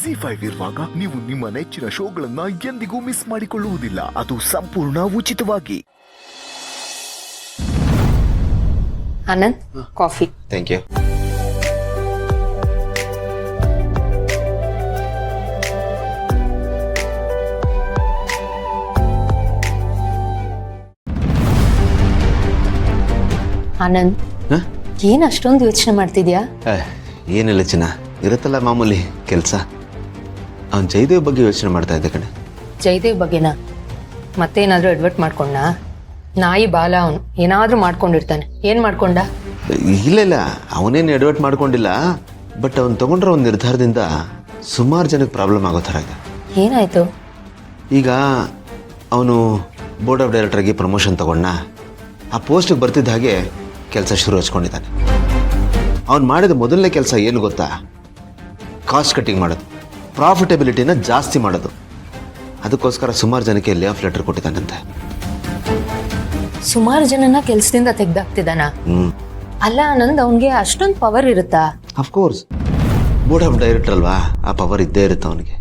ZEE5 ಇರುವಾಗ ನೀವು ನಿಮ್ಮ ನೆಚ್ಚಿನ ಶೋಗಳನ್ನ ಎಂದಿಗೂ ಮಿಸ್ ಮಾಡಿಕೊಳ್ಳುವುದಿಲ್ಲ. ಅದು ಸಂಪೂರ್ಣ ಉಚಿತವಾಗಿ. Anand, coffee. Thank you. Anand, ಏನ್ ಅಷ್ಟೊಂದು ಯೋಚನೆ ಮಾಡ್ತಿದ್ಯಾ? ಏನಿಲ್ಲ ಚಿನ್ನ, ಇರುತ್ತಲ್ಲ ಮಾಮೂಲಿ ಕೆಲಸ. ಅವ್ನು ಜಯದೇವ್ ಬಗ್ಗೆ ಯೋಚನೆ ಮಾಡ್ತಾ ಇದ್ದೆ ಕಣೆ. ಜಯದೇವ್ ಬಗ್ಗೆನಾ? ಮತ್ತೇನಾದ್ರೂ ಅಡ್ವರ್ಟ್ ಮಾಡ್ಕೊಂಡ? ನಾಯಿ ಬಾಲ ಅವನು, ಏನಾದ್ರೂ ಮಾಡ್ಕೊಂಡಿರ್ತಾನೆ. ಏನ್ ಮಾಡ್ಕೊಂಡ? ಇಲ್ಲ, ಅವನೇನು ಎಡವಟ್ ಮಾಡ್ಕೊಂಡಿಲ್ಲ. ಬಟ್ ಅವ್ನು ತಗೊಂಡ್ರೆ ಒಂದು ನಿರ್ಧಾರದಿಂದ ಸುಮಾರು ಜನಕ್ಕೆ ಪ್ರಾಬ್ಲಮ್ ಆಗೋ ಥರ ಇದೆ. ಏನಾಯ್ತು? ಈಗ ಅವನು ಬೋರ್ಡ್ ಆಫ್ ಡೈರೆಕ್ಟರ್ಗೆ ಪ್ರಮೋಷನ್ ತಗೊಂಡ. ಆ ಪೋಸ್ಟಿಗೆ ಬರ್ತಿದ್ದ ಹಾಗೆ ಕೆಲಸ ಶುರು ಹಚ್ಕೊಂಡಿದ್ದಾನೆ. ಅವ್ನು ಮಾಡಿದ ಮೊದಲನೇ ಕೆಲಸ ಏನು ಗೊತ್ತಾ? ಕಾಸ್ಟ್ ಕಟ್ಟಿಂಗ್ ಮಾಡೋದು, ಪ್ರಾಫಿಟಬಿಲಿಟಿನ ಜಾಸ್ತಿ ಮಾಡೋದು. ಅದಕ್ಕೋಸ್ಕರ ಸುಮಾರು ಜನಕ್ಕೆ ಲೇ ಆಫ್ ಲೆಟರ್ ಕೊಟ್ಟಿದ್ದಾನಂತೆ. ಸುಮಾರು ಜನನ ಕೆಲ್ಸದಿಂದ ತೆಗ್ದಾಕ್ತಿದ್ದಾನ? ಅಲ್ಲ ಆನಂದ್, ಅವನ್ಗೆ ಅಷ್ಟೊಂದು ಪವರ್ ಇರುತ್ತಾ? ಅಫ್ಕೋರ್ಸ್, ಬೋರ್ಡ್ ಆಫ್ ಡೈರೆಕ್ಟರ್ ಅಲ್ವಾ, ಆ ಪವರ್ ಇದ್ದೇ ಇರುತ್ತೆ ಅವನಿಗೆ.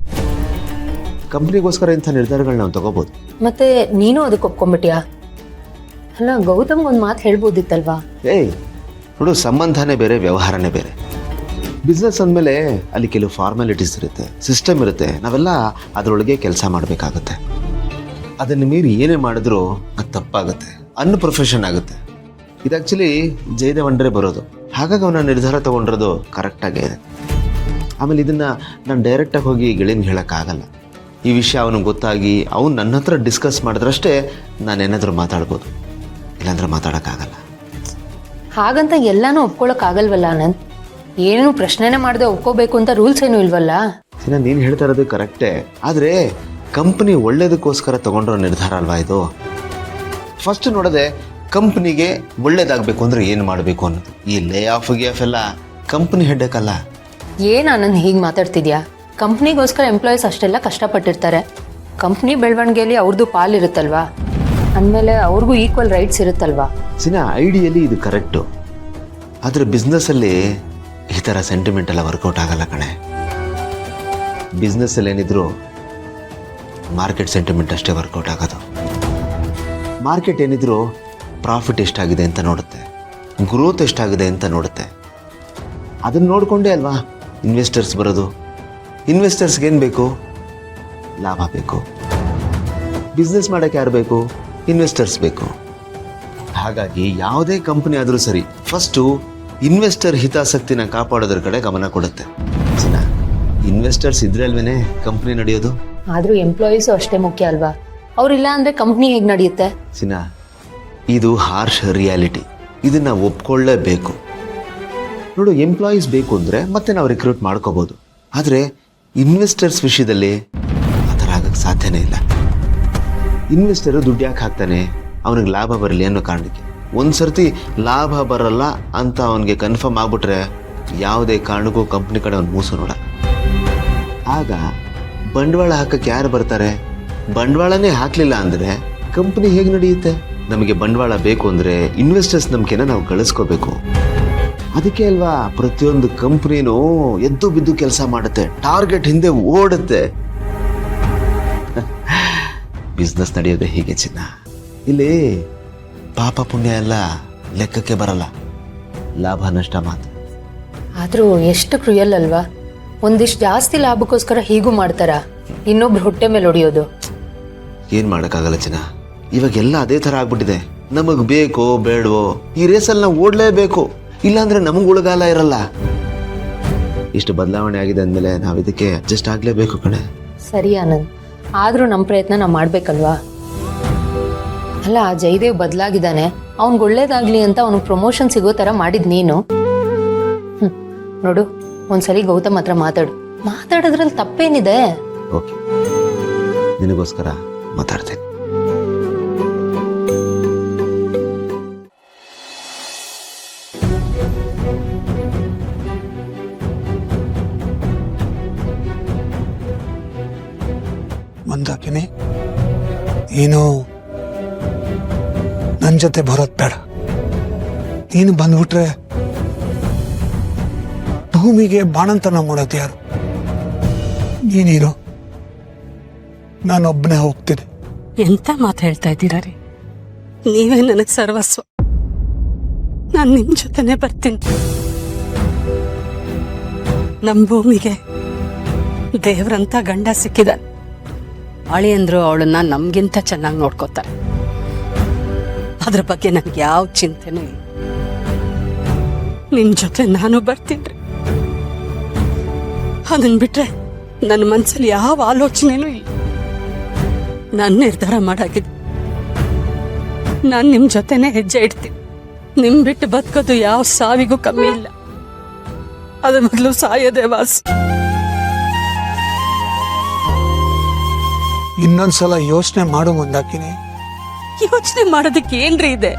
ಕಂಪ್ನಿಗೋಸ್ಕರ ಇಂಥ ನಿರ್ಧಾರಗಳನ್ನ ನಾವು ತಗೋಬಹುದು. ಮತ್ತೆ ನೀನು ಅದಕ್ಕೆ ಒಪ್ಕೊಂಡ್ಬಿಟ್ಯಾ? ಅಲ್ಲ, ಗೌತಮ್ಗೆ ಒಂದು ಮಾತು ಹೇಳ್ಬೋದಿತ್ತಲ್ವಾ? ನೋಡು, ಸಂಬಂಧನೇ ಬೇರೆ, ವ್ಯವಹಾರನೇ ಬೇರೆ. ಬಿಸ್ನೆಸ್ ಅಂದಮೇಲೆ ಅಲ್ಲಿ ಕೆಲವು ಫಾರ್ಮಾಲಿಟೀಸ್ ಇರುತ್ತೆ, ಸಿಸ್ಟಮ್ ಇರುತ್ತೆ. ನಾವೆಲ್ಲ ಅದರೊಳಗೆ ಕೆಲಸ ಮಾಡಬೇಕಾಗತ್ತೆ. ಅದನ್ನು ಮೀರಿ ಏನೇ ಮಾಡಿದ್ರೂ ಅದು ತಪ್ಪಾಗುತ್ತೆ, ಅನ್ಪ್ರೊಫೆಷನ್ ಆಗುತ್ತೆ. ಇದು ಆ್ಯಕ್ಚುಲಿ ಜಯದೇವ್ ಅಂಡ್ರೆ ಬರೋದು. ಹಾಗಾಗಿ ಅವನ ನಿರ್ಧಾರ ತೊಗೊಂಡಿರೋದು ಕರೆಕ್ಟಾಗೇ ಇದೆ. ಆಮೇಲೆ ಇದನ್ನು ನಾನು ಡೈರೆಕ್ಟಾಗಿ ಹೋಗಿ ಗೆಳೆಯನ್ಗೆ ಹೇಳೋಕ್ಕಾಗಲ್ಲ. ಈ ವಿಷಯ ಅವನಿಗೆ ಗೊತ್ತಾಗಿ ಅವ್ನು ನನ್ನ ಹತ್ರ ಡಿಸ್ಕಸ್ ಮಾಡಿದ್ರಷ್ಟೇ ನಾನೇನಾದರೂ ಮಾತಾಡ್ಬೋದು, ಇಲ್ಲಾಂದ್ರೆ ಮಾತಾಡೋಕ್ಕಾಗಲ್ಲ. ಹಾಗಂತ ಎಲ್ಲಾನು ಒಪ್ಕೊಳಕ್ ಆಗಲ್ವಲ್ಲ ಆನಂದ್? ಏನು ಪ್ರಶ್ನೆನೇ ಮಾಡದೆ ಒಪ್ಕೋಬೇಕು ಅಂತ ರೂಲ್ಸ್ ಏನು ಇಲ್ವಲ್ಲ? ನೀನು ಹೇಳ್ತಾ ಇರೋದು ಕರೆಕ್ಟೇ. ಆದರೆ ಕಂಪ್ನಿ ಒಳ್ಳೇದಕ್ಕೋಸ್ಕರ ತಗೊಂಡಿರೋ ನಿರ್ಧಾರ ಅಲ್ವಾ ಇದು. ಫಸ್ಟ್ ನೋಡದೆ ಕಂಪ್ನಿಗೆ ಒಳ್ಳೇದಾಗಬೇಕು ಅಂದರೆ ಏನು ಮಾಡಬೇಕು ಅನ್ನೋದು. ಈ ಲೇ ಆಫ್ ಎಲ್ಲ ಕಂಪ್ನಿ ಹೆಡ್ಡಕ್ಕಲ್ಲ. ಏನು ಆನಂದ್ ಹೀಗೆ ಮಾತಾಡ್ತಿದ್ಯಾ? ಕಂಪ್ನಿಗೋಸ್ಕರ ಎಂಪ್ಲಾಯೀಸ್ ಅಷ್ಟೆಲ್ಲ ಕಷ್ಟಪಟ್ಟಿರ್ತಾರೆ. ಕಂಪ್ನಿ ಬೆಳವಣಿಗೆಯಲ್ಲಿ ಅವ್ರದ್ದು ಪಾಲಿರುತ್ತಲ್ವಾ? ಅಂದಮೇಲೆ ಅವ್ರಿಗೂ ಈಕ್ವಲ್ ರೈಟ್ಸ್ ಇರುತ್ತಲ್ವಾ? ಐಡಿಯಲ್ಲಿ ಇದು ಕರೆಕ್ಟು. ಆದರೆ ಬಿಸ್ನೆಸ್ಸಲ್ಲಿ ಈ ಥರ ಸೆಂಟಿಮೆಂಟ್ ಎಲ್ಲ ವರ್ಕೌಟ್ ಆಗಲ್ಲ ಕಣೆ. ಬಿಸ್ನೆಸ್ಸಲ್ಲಿ ಏನಿದ್ರು ಮಾರ್ಕೆಟ್ ಸೆಂಟಿಮೆಂಟ್ ಅಷ್ಟೇ ವರ್ಕೌಟ್ ಆಗೋದು. ಮಾರ್ಕೆಟ್ ಏನಿದ್ರು ಪ್ರಾಫಿಟ್ ಎಷ್ಟಾಗಿದೆ ಅಂತ ನೋಡುತ್ತೆ, ಗ್ರೋತ್ ಎಷ್ಟಾಗಿದೆ ಅಂತ ನೋಡುತ್ತೆ. ಅದನ್ನು ನೋಡಿಕೊಂಡೇ ಅಲ್ವಾ ಇನ್ವೆಸ್ಟರ್ಸ್ ಬರೋದು. ಇನ್ವೆಸ್ಟರ್ಸ್ಗೆ ಏನು ಬೇಕು? ಲಾಭ ಬೇಕು. ಬಿಸ್ನೆಸ್ ಮಾಡೋಕ್ಕೆ ಯಾರು ಬೇಕು? ಇನ್ವೆಸ್ಟರ್ಸ್ ಬೇಕು. ಹಾಗಾಗಿ ಯಾವುದೇ ಕಂಪ್ನಿ ಆದರೂ ಸರಿ, ಫಸ್ಟು ಇನ್ವೆಸ್ಟರ್ ಹಿತಾಸಕ್ತಿನ ಕಾಪಾಡೋದ್ರ ಕಡೆ ಗಮನ ಕೊಡುತ್ತೆ. ಇನ್ವೆಸ್ಟರ್ಸ್ ಇದ್ರೆ ಅಲ್ವೇನೆ ಕಂಪ್ನಿ ನಡೆಯೋದು. ಆದರೂ ಎಂಪ್ಲಾಯೀಸು ಅಷ್ಟೇ ಮುಖ್ಯ ಅಲ್ವಾ? ಅವ್ರಿಲ್ಲ ಅಂದರೆ ಕಂಪ್ನಿ ಹೇಗೆ ನಡೆಯುತ್ತೆ? ಇದು ಹಾರ್ಶ್ ರಿಯಾಲಿಟಿ. ಇದನ್ನ ಒಪ್ಕೊಳ್ಳೇಬೇಕು. ನೋಡು, ಎಂಪ್ಲಾಯೀಸ್ ಬೇಕು ಅಂದರೆ ಮತ್ತೆ ನಾವು ರಿಕ್ರೂಟ್ ಮಾಡ್ಕೋಬೋದು. ಆದರೆ ಇನ್ವೆಸ್ಟರ್ಸ್ ವಿಷಯದಲ್ಲಿ ಆ ಥರ ಆಗಕ್ಕೆ ಸಾಧ್ಯನೇ ಇಲ್ಲ. ಇನ್ವೆಸ್ಟರು ದುಡ್ಡು ಯಾಕೆ ಹಾಕ್ತಾನೆ? ಅವನಿಗೆ ಲಾಭ ಬರಲಿ ಅನ್ನೋ ಕಾರಣಕ್ಕೆ. ಒಂದು ಸರ್ತಿ ಲಾಭ ಬರಲ್ಲ ಅಂತ ಅವನಿಗೆ ಕನ್ಫರ್ಮ್ ಆಗ್ಬಿಟ್ರೆ ಯಾವುದೇ ಕಾರಣಕ್ಕೂ ಕಂಪ್ನಿ ಕಡೆ ಅವ್ನು ಮೂಸು ನೋಡ. ಆಗ ಬಂಡವಾಳ ಹಾಕಕ್ಕೆ ಯಾರು ಬರ್ತಾರೆ? ಬಂಡವಾಳನೇ ಹಾಕಲಿಲ್ಲ ಅಂದರೆ ಕಂಪ್ನಿ ಹೇಗೆ ನಡೆಯುತ್ತೆ? ನಮಗೆ ಬಂಡವಾಳ ಬೇಕು ಅಂದರೆ ಇನ್ವೆಸ್ಟರ್ಸ್ ನಂಬಿಕೆನ ನಾವು ಗಳಿಸ್ಕೋಬೇಕು. ಅದಕ್ಕೆ ಅಲ್ವಾ ಪ್ರತಿಯೊಂದು ಕಂಪ್ನಿನೂ ಎದ್ದು ಬಿದ್ದು ಕೆಲಸ ಮಾಡುತ್ತೆ, ಟಾರ್ಗೆಟ್ ಹಿಂದೆ ಓಡುತ್ತೆ. ಬಿಸ್ನೆಸ್ ನಡೆಯೋದೇ ಹೀಗೆ ಚಿನ್ನ. ಇಲ್ಲಿ ಪಾಪ ಪುಣ್ಯ ಎಲ್ಲ ಲೆಕ್ಕಕ್ಕೆ ಬರಲ್ಲ, ಲಾಭ ನಷ್ಟ ಮಾತ್ರ. ಆದರೂ ಎಷ್ಟು ಕ್ರೂಯಲ್ ಅಲ್ವಾ? ಒಂದಿಷ್ಟು ಜಾಸ್ತಿ ಲಾಭಕ್ಕೋಸ್ಕರ ಹೀಗೂ ಮಾಡ್ತಾರ, ಇನ್ನೊಬ್ರು ಹೊಟ್ಟೆ ಮೇಲೆ ಹೊಡಿಯೋದು. ಏನು ಮಾಡೋಕ್ಕಾಗಲ್ಲ ಚಿನ್ನ, ಇವಾಗೆಲ್ಲ ಅದೇ ಥರ ಆಗ್ಬಿಟ್ಟಿದೆ. ನಮಗೆ ಬೇಕೋ ಬೇಡವೋ ಈ ರೇಸಲ್ಲಿ ನಾವು ಓಡಲೇಬೇಕು, ಇಲ್ಲಾಂದ್ರೆ ನಮಗೆ ಉಳಗಾಲ ಇರಲ್ಲ. ಇಷ್ಟು ಬದಲಾವಣೆ ಆಗಿದೆ ಅಂದಮೇಲೆ ನಾವು ಇದಕ್ಕೆ ಅಡ್ಜಸ್ಟ್ ಆಗಲೇಬೇಕು ಕಣೆ. ಸರಿ ಆನಂದ್, ಆದರೂ ನಮ್ಮ ಪ್ರಯತ್ನ ನಾವು ಮಾಡಬೇಕಲ್ವಾ? ಅಲ್ಲ, ಆ ಜಯದೇವ್ ಬದಲಾಗಿದ್ದಾನೆ, ಅವ್ನಿಗೆ ಒಳ್ಳೇದಾಗ್ಲಿ ಅಂತ ಅವ್ನಿಗೆ ಪ್ರಮೋಷನ್ ಸಿಗೋ ಥರ ಮಾಡಿದ್ ನೀನು. ನೋಡು, ಒಂದ್ಸಲಿ ಗೌತಮ್ ಹತ್ರ ಮಾತಾಡೋದ್ರಲ್ಲಿ ತಪ್ಪೇನಿದೆ? ಓಕೆ, ನಿನಗೋಸ್ಕರ ಮಾತಾಡ್ತೇನೆ. ಮಂದಾಕಿನಿ, ನೀನು ನನ್ನ ಜೊತೆ ಬರೋದು ಬೇಡ. ನೀನು ಬಂದ್ಬಿಟ್ರೆ ಭೂಮಿಗೆ ಬಾಣಂತನ ಮಾಡೋದು ಯಾರು? ನೀನಿರು, ನಾನೊಬ್ಬನೇ ಹೋಗ್ತೀನಿ. ಎಂತ ಮಾತು ಹೇಳ್ತಾ ಇದ್ದೀರಾ ರೀ? ನೀವೇ ನನಗೆ ಸರ್ವಸ್ವ. ನಾನು ನಿಮ್ಮ ಜೊತೆನೆ ಬರ್ತೀನಿ. ನಮ್ಮ ಭೂಮಿಗೆ ದೇವ್ರಂತ ಗಂಡ ಸಿಕ್ಕಿದಾನೆ. ಅಳಿಯಂದ್ರು ಅವಳನ್ನ ನಮ್ಗಿಂತ ಚೆನ್ನಾಗಿ ನೋಡ್ಕೋತಾರೆ. ಅದ್ರ ಬಗ್ಗೆ ನನ್ಗೆ ಯಾವ ಚಿಂತೆನೂ ಇಲ್ಲ. ನಿಮ್ ಜೊತೆ ನಾನು ಬರ್ತೀನಿ. ಅದನ್ ಬಿಟ್ರೆ ನನ್ನ ಮನ್ಸಲ್ಲಿ ಯಾವ ಆಲೋಚನೆನೂ ಇಲ್ಲ. ನಾನು ನಿರ್ಧಾರ ಮಾಡಾಗಿದೆ. ನಾನು ನಿಮ್ ಜೊತೆನೆ ಹೆಜ್ಜೆ ಇಡ್ತೀನಿ. ನಿಮ್ ಬಿಟ್ಟು ಬದುಕೋದು ಯಾವ ಸಾವಿಗೂ ಕಮ್ಮಿ ಇಲ್ಲ. ಅದ್ರ ಮೊದಲು ಸಾಯೋದೇ ವಾಸಿ. ಇನ್ನೊಂದ್ಸಲ ಯೋಚನೆ ಮಾಡು ಮುಂದಾಕಿನಿ. ಯೋಚನೆ ಮಾಡೋದಕ್ಕೆ ಏನ್ರಿ ಇದೆ?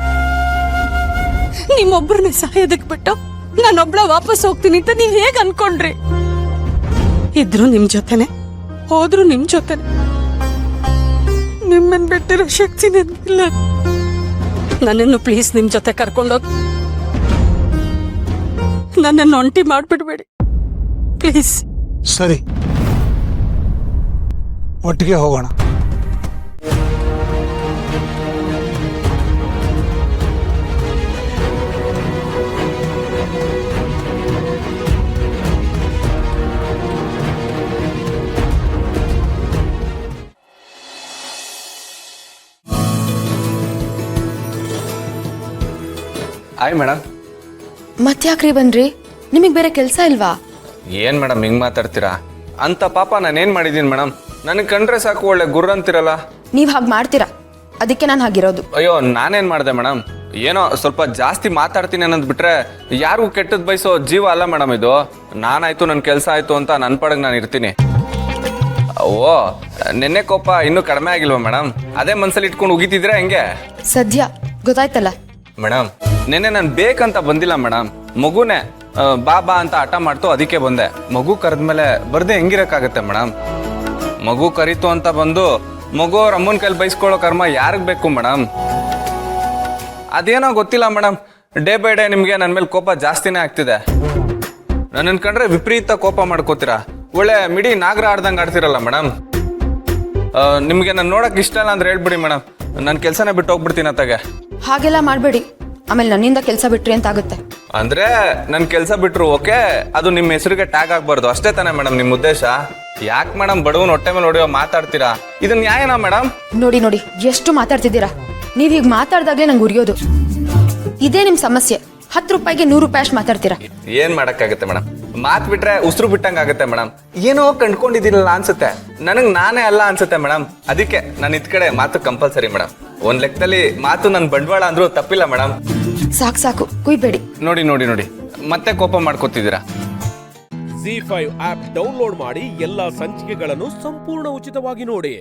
ನಿಮ್ಮೊಬ್ಬರನ್ನೇ ಸಾಯೋದಕ್ಕೆ ಬಿಟ್ಟು ನಾನೊಬ್ಳ ವಾಪಸ್ ಹೋಗ್ತೀನಿ ಅಂತ ನೀವ್ ಹೇಗ್ ಅನ್ಕೊಂಡ್ರಿ? ಇದ್ರು ನಿಮ್ ಜೊತೆನೆ, ಹೋದ್ರು ನಿಮ್ ಜೊತೆನೆ. ನಿಮ್ಮನ್ ಬಿಟ್ಟಿರೋ ಶಕ್ತಿ ನನ್ಗಿಲ್ಲ. ನನ್ನನ್ನು ಪ್ಲೀಸ್ ನಿಮ್ ಜೊತೆ ಕರ್ಕೊಂಡೋಗಿ ನನ್ನನ್ನು ಒಂಟಿ ಮಾಡ್ಬಿಡ್ಬೇಡಿ ಪ್ಲೀಸ್. ಸರಿ, ಒಟ್ಟಿಗೆ ಹೋಗೋಣ. Hi madam. ಮತ್ತ್ಯಾಕ್ರಿ ಬನ್ರಿ? ನಿಮಗೆ ಬೇರೆ ಕೆಲಸ ಇಲ್ವಾ? ಏನು ಮೇಡಮ್ ಹಿಂಗೆ ಮಾತಾಡ್ತೀರಾ? ಅಂತ ಪಾಪ ನಾನೇನು ಮಾಡಿದ್ದೀನಿ ಮೇಡಮ್? ನನಗೆ ಕಂಡ್ರೆ ಸಾಕು ಒಳ್ಳೆ ಗುರ್ರ ಅಂತಿರಲ್ಲ. ನೀವು ಹಾಗೆ ಮಾಡ್ತೀರಾ, ಅದಕ್ಕೆ ನಾನು ಹಾಗಿರೋದು. ಅಯ್ಯೋ ನಾನೇನು ಮಾಡಿದೆ ಮೇಡಮ್? ಏನೋ ಸ್ವಲ್ಪ ಜಾಸ್ತಿ ಮಾತಾಡ್ತೀನಿ ಅನ್ನೋದು ಬಿಟ್ರೆ ಯಾರಿಗೂ ಕೆಟ್ಟದ್ದು ಬಯಸೋ ಜೀವ ಅಲ್ಲ ಮೇಡಮ್ ಇದು. ನಾನಾಯ್ತು ನನ್ನ ಕೆಲಸ ಆಯಿತು ಅಂತ ನನ್ನ ಪಾಡಿಗೆ ನಾನು ಇರ್ತೀನಿ. ಓ, ನಿನ್ನೆ ಕೋಪ ಇನ್ನೂ ಕಡಿಮೆ ಆಗಿಲ್ವಾ ಮೇಡಮ್? ಅದೇ ಮನಸ್ಸಲ್ಲಿ ಇಟ್ಕೊಂಡು ಉಗಿತಿದ್ರೆ ಹೆಂಗೆ? ಸದ್ಯ ಗೊತ್ತಾಯ್ತಲ್ಲ. ಮೇಡಮ್ ನಿನ್ನೆ ನಾನು ಬೇಕಂತ ಬಂದಿಲ್ಲ ಮೇಡಮ್. ಮಗುನೇ ಬಾ ಬಾ ಅಂತ ಹಠ ಮಾಡ್ತು, ಅದಕ್ಕೆ ಬಂದೆ. ಮಗು ಕರೆದ್ಮೇಲೆ ಬರ್ದೆ ಹೆಂಗಿರಕ್ಕಾಗತ್ತೆ ಮೇಡಮ್? ಮಗು ಕರೀತು ಅಂತ ಬಂದು ಮಗು ಅವ್ರ ಅಮ್ಮನ ಕೈಲಿ ಬೈಸ್ಕೊಳ್ಳೋ ಕರ್ಮ ಯಾರಿಗೆ ಬೇಕು ಮೇಡಮ್? ಅದೇನೋ ಗೊತ್ತಿಲ್ಲ ಮೇಡಮ್, ಡೇ ಬೈ ಡೇ ನಿಮಗೆ ನನ್ನ ಮೇಲೆ ಕೋಪ ಜಾಸ್ತಿನೇ ಆಗ್ತಿದೆ. ನನ್ನನ್ನು ಕಂಡ್ರೆ ವಿಪರೀತ ಕೋಪ ಮಾಡ್ಕೋತೀರಾ. ಒಳ್ಳೆ ಮಿಡಿ ನಾಗರ ಆಡ್ದಂಗೆ ಆಡ್ತಿರಲ್ಲ ಮೇಡಮ್. ನಿಮಗೆ ನಾನು ನೋಡೋಕೆ ಇಷ್ಟ ಇಲ್ಲ ಅಂದ್ರೆ ಹೇಳ್ಬಿಡಿ ಮೇಡಮ್, ನನ್ನ ಕೆಲಸನೇ ಬಿಟ್ಟು ಹೋಗ್ಬಿಡ್ತೀನಿ ಅತ್ತಾಗೆ. ಹಾಗೆಲ್ಲ ಮಾಡಬೇಡಿ, ಆಮೇಲೆ ನನ್ನಿಂದ ಕೆಲಸ ಬಿಟ್ರಿ ಅಂತ ಆಗುತ್ತೆ. ಅಂದ್ರೆ ನನ್ನ ಕೆಲಸ ಬಿಟ್ರು ಓಕೆ, ಅದು ನಿಮ್ಮ ಹೆಸರಿಗೆ ಟ್ಯಾಗ್ ಆಗ್ಬಾರ್ದು ಅಷ್ಟೇ ತಾನೇ ಮೇಡಮ್ ನಿಮ್ಮ ಉದ್ದೇಶ? ಯಾಕೆ ಮೇಡಮ್ ಬಡವನ ಹೊಟ್ಟೆ ಮೇಲೆ ಹೊಡೆಯೋ ಮಾತಾಡ್ತೀರಾ? ಇದು ನ್ಯಾಯನಾ ಮೇಡಮ್? ನೋಡಿ ನೋಡಿ ಎಷ್ಟು ಮಾತಾಡ್ತಿದ್ದೀರಾ. ನೀವು ಹೀಗೆ ಮಾತಾಡ್ದಾಗ್ಲೇ ನಂಗೆ ಉರಿಯೋದು. ಇದೇ ನಿಮ್ ಸಮಸ್ಯೆ. 10 ರೂಪಾಯಿಗೆ 100 ರೂಪಾಯಿ ಅಷ್ಟು ಮಾತಾಡ್ತೀರಾ. ಏನ್ ಮಾಡಕ್ಕಾಗತ್ತೆ ಮೇಡಮ್? ಮಾತ್ ಬಿಟ್ರೆ ಉಸಿರು ಬಿಟ್ಟಂಗ ಆಗುತ್ತೆ ಮೇಡಮ್. ಏನೋ ಕಂಡ್ಕೊಂಡಿದ್ದೀನಲ್ಲ ಅನ್ಸುತ್ತೆ, ನನಗ್ ನಾನೇ ಅಲ್ಲ ಅನ್ಸುತ್ತೆ ಮೇಡಮ್. ಅದಕ್ಕೆ ನಾನು ಇದ್ ಕಡೆ ಮಾತು ಕಂಪಲ್ಸರಿ ಮೇಡಮ್. ಒಂದ್ ಲೆಕ್ಕದಲ್ಲಿ ಮಾತು ನನ್ ಬಂಡವಾಳ ಅಂದ್ರೂ ತಪ್ಪಿಲ್ಲ ಮೇಡಮ್. ಸಾಕು ಸಾಕು, ಕುಯ್ಬೇಡಿ. ನೋಡಿ ನೋಡಿ ನೋಡಿ, ಮತ್ತೆ ಕೋಪ ಮಾಡ್ಕೋತಿದ್ದೀರಾ. ZEE5 ಆಪ್ ಡೌನ್ಲೋಡ್ ಮಾಡಿ ಎಲ್ಲಾ ಸಂಚಿಕೆಗಳನ್ನು ಸಂಪೂರ್ಣ ಉಚಿತವಾಗಿ ನೋಡಿ.